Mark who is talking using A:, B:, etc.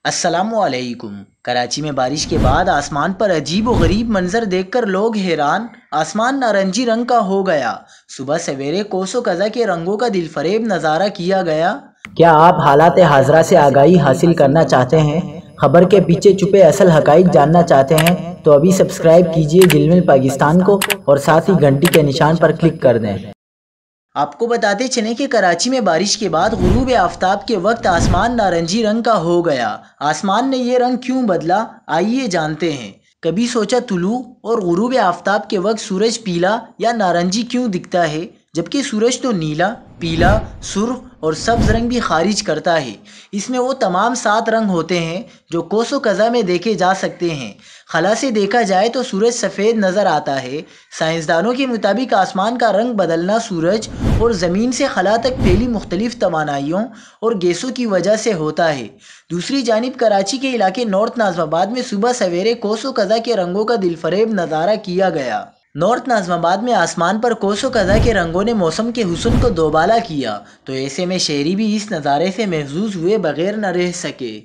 A: السلام علیکم۔ کراچی میں بارش کے بعد آسمان پر عجیب و غریب منظر دیکھ کر لوگ حیران۔ آسمان نارنجی رنگ کا ہو گیا۔ صبح سویرے کوس و قزح کے رنگوں کا دل فریب نظارہ کیا گیا۔
B: کیا آپ حالات حاضرہ سے آگاہی حاصل کرنا چاہتے ہیں؟ خبر کے پیچھے چھپے اصل حقائق جاننا چاہتے ہیں تو ابھی سبسکرائب کیجئے جلمل پاکستان کو اور ساتھ ہی گھنٹی کے نشان پر کلک کر دیں۔
A: آپ کو بتاتے چلیں کہ کراچی میں بارش کے بعد غروب آفتاب کے وقت آسمان نارنجی رنگ کا ہو گیا۔ آسمان نے یہ رنگ کیوں بدلا، آئیے جانتے ہیں۔ کبھی سوچا طلوع اور غروب آفتاب کے وقت سورج پیلا یا نارنجی کیوں دکھتا ہے، جبکہ سورج تو نیلا، پیلا، سرخ اور سبز رنگ بھی خارج کرتا ہے۔ اس میں وہ تمام 7 رنگ ہوتے ہیں جو کوس و قزح میں دیکھے جا سکتے ہیں۔ خلا سے دیکھا جائے تو سورج سفید نظر آتا ہے۔ سائنسدانوں کے مطابق آسمان کا رنگ بدلنا سورج اور زمین سے خلا تک پھیلی مختلف توانائیوں اور گیسوں کی وجہ سے ہوتا ہے۔ دوسری جانب کراچی کے علاقے نارتھ ناظم آباد میں صبح سویرے کوس و قزح کے رنگوں کا دل فریب نظارہ کیا گیا۔ نارتھ ناظم آباد میں آسمان پر کوس و قزح کے رنگوں نے موسم کے حسن کو دوبالا کیا، تو ایسے میں شہری بھی اس نظارے سے محظوظ ہوئے بغیر نہ رہ سکے۔